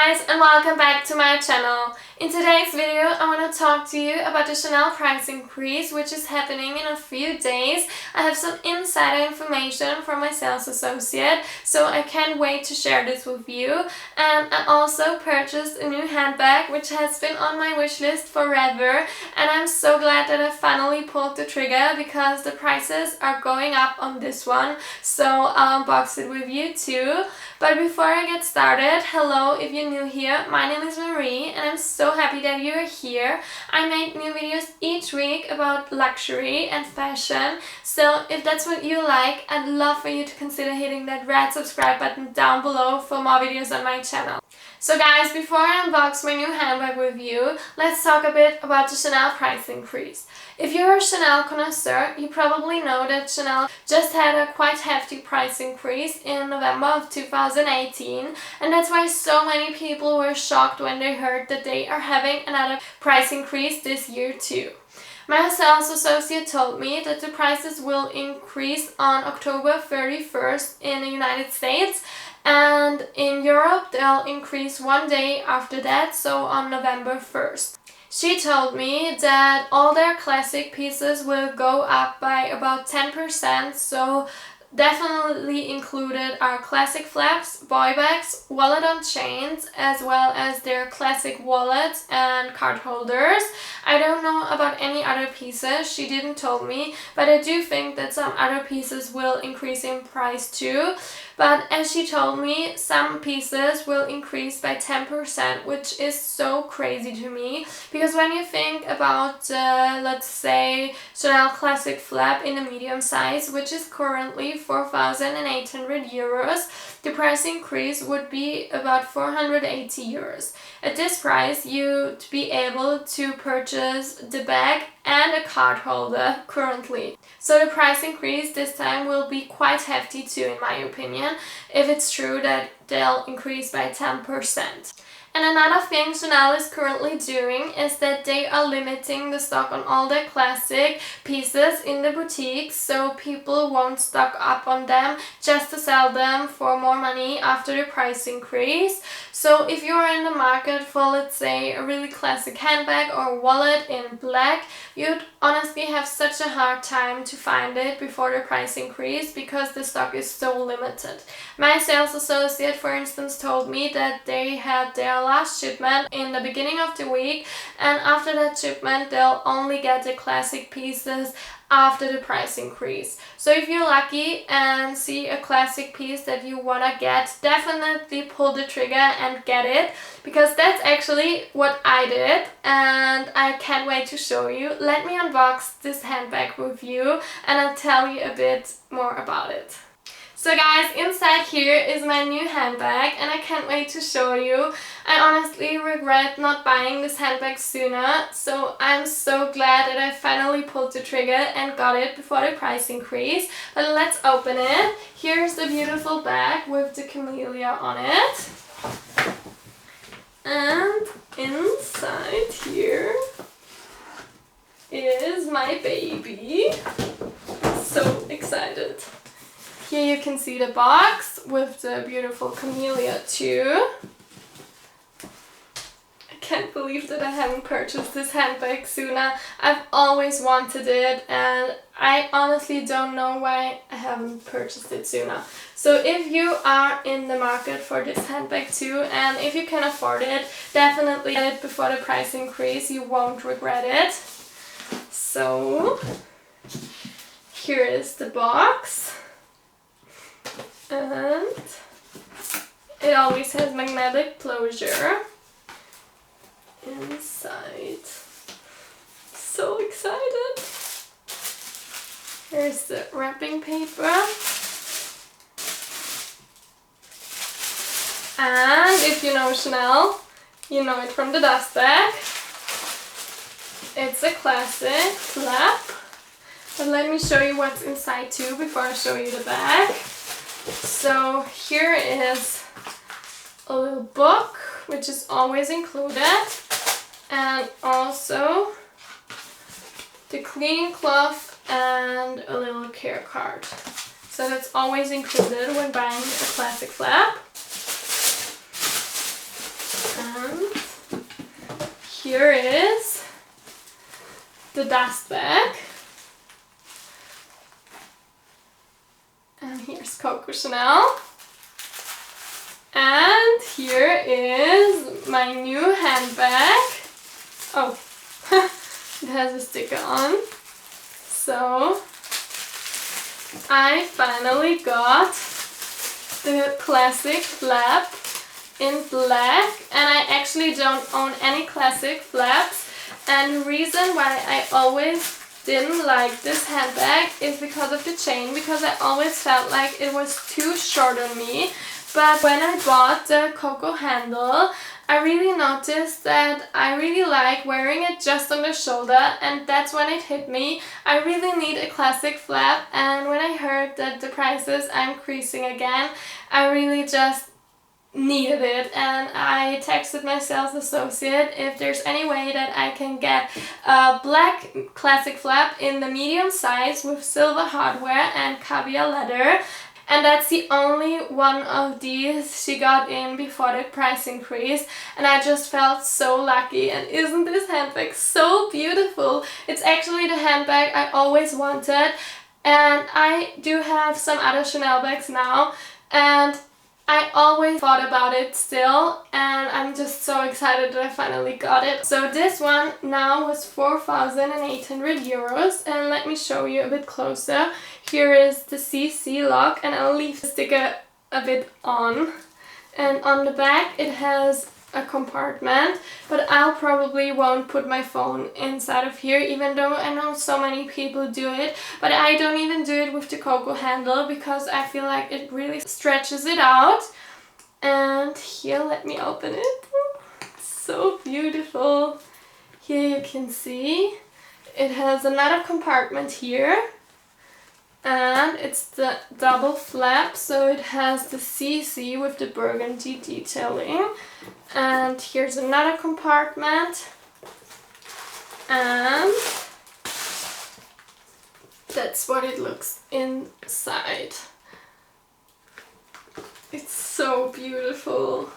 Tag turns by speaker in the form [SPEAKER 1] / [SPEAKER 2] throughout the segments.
[SPEAKER 1] guys, and welcome back to my channel. In today's video I want to talk to you about the Chanel price increase which is happening in a few days. I have some insider information from my sales associate, so I can't wait to share this with you. And I also purchased a new handbag which has been on my wish list forever, and I'm so glad that I finally pulled the trigger because the prices are going up on this one, so I'll unbox it with you too. But before I get started, hello if you're new here, my name is Marie and I'm so happy that you're here. I make new videos each week about luxury and fashion, so if that's what you like, I'd love for you to consider hitting that red subscribe button down below for more videos on my channel. So guys, before I unbox my new handbag with you, let's talk a bit about the Chanel price increase. If you're a Chanel connoisseur, you probably know that Chanel just had a quite hefty price increase in November of 2018, and that's why so many people were shocked when they heard that they are having another price increase this year too. My sales associate told me that the prices will increase on October 31st in the United States, and in Europe they'll increase one day after that, so on November 1st. She told me that all their classic pieces will go up by about 10%, so definitely included are classic flaps, boy bags, wallet on chains, as well as their classic wallets and card holders. I don't know about any other pieces, she didn't tell me, but I do think that some other pieces will increase in price too. But as she told me, some pieces will increase by 10%, which is so crazy to me. Because when you think about, let's say, Chanel Classic Flap in the medium size, which is currently 4,800 euros, the price increase would be about 480 euros. At this price, you'd be able to purchase the bag and a card holder currently. So the price increase this time will be quite hefty too, in my opinion, if it's true that they'll increase by 10%. And another thing Chanel is currently doing is that they are limiting the stock on all their classic pieces in the boutiques, so people won't stock up on them just to sell them for more money after the price increase. So if you're in the market for, let's say, a really classic handbag or wallet in black, you'd honestly have such a hard time to find it before the price increase because the stock is so limited. My sales associate, for instance, told me that they had their last shipment in the beginning of the week, and after that shipment they'll only get the classic pieces after the price increase. So if you're lucky and see a classic piece that you wanna get, definitely pull the trigger and get it, because that's actually what I did and I can't wait to show you. Let me unbox this handbag with you and I'll tell you a bit more about it. So guys, inside here is my new handbag and I can't wait to show you. I honestly regret not buying this handbag sooner, so I'm so glad that I finally pulled the trigger and got it before the price increase. But let's open it. Here's the beautiful bag with the camellia on it. And inside here is my baby. So excited. Here you can see the box with the beautiful camellia too. I can't believe that I haven't purchased this handbag sooner. I've always wanted it and I honestly don't know why I haven't purchased it sooner. So if you are in the market for this handbag too, and if you can afford it, definitely get it before the price increase. You won't regret it. So here is the box. And it always has magnetic closure inside. So excited. Here's the wrapping paper. And if you know Chanel, you know it from the dust bag. It's a classic flap. But let me show you what's inside too before I show you the bag. So here is a little book, which is always included, and also the cleaning cloth and a little care card. So that's always included when buying a classic flap. here is the dust bag. And here's Coco Chanel. And here is my new handbag. Oh, it has a sticker on. So I finally got the classic flap in black, and I actually don't own any classic flaps, and the reason why I always didn't like this handbag is because of the chain, because I always felt like it was too short on me. But when I bought the Coco handle, I really noticed that I really like wearing it just on the shoulder, and that's when it hit me. I really need a classic flap, and when I heard that the prices are increasing again, I really just needed it, and I texted my sales associate if there's any way that I can get a black classic flap in the medium size with silver hardware and caviar leather. And that's the only one of these she got in before the price increase, and I just felt so lucky. And isn't this handbag so beautiful? It's actually the handbag I always wanted, and I do have some other Chanel bags now, and I always thought about it still, and I'm just so excited that I finally got it. So this one now was 4,800 euros, and let me show you a bit closer. Here is the CC lock, and I'll leave the sticker a bit on. And on the back it has a compartment, but I'll probably won't put my phone inside of here, even though I know so many people do it. But I don't even do it with the Coco handle because I feel like it really stretches it out. And here, let me open it. It's so beautiful. Here you can see it has another compartment here, and it's the double flap, so it has the CC with the burgundy detailing. And here's another compartment, and that's what it looks inside. It's so beautiful.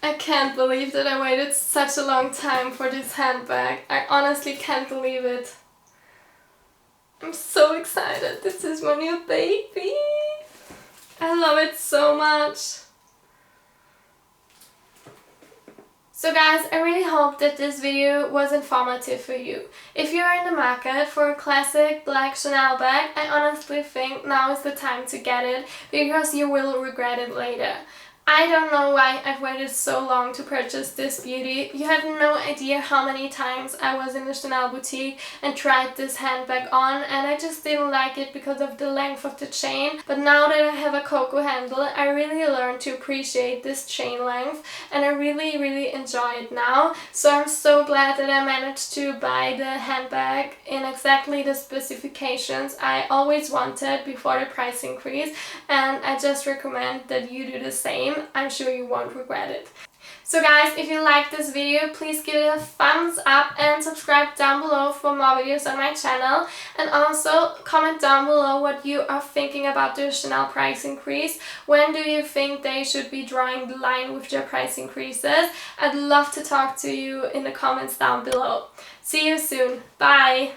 [SPEAKER 1] I can't believe that I waited such a long time for this handbag. I honestly can't believe it. I'm so excited. This is my new baby. I love it so much. So guys, I really hope that this video was informative for you. If you're in the market for a classic black Chanel bag, I honestly think now is the time to get it, because you will regret it later. I don't know why I've waited so long to purchase this beauty. You have no idea how many times I was in the Chanel boutique and tried this handbag on, and I just didn't like it because of the length of the chain. But now that I have a Coco handle, I really learned to appreciate this chain length, and I really enjoy it now. So I'm so glad that I managed to buy the handbag in exactly the specifications I always wanted before the price increase, and I just recommend that you do the same. I'm sure you won't regret it. So guys, if you like this video, please give it a thumbs up and subscribe down below for more videos on my channel. And also comment down below what you are thinking about the Chanel price increase. When do you think they should be drawing the line with their price increases? I'd love to talk to you in the comments down below. See you soon. Bye!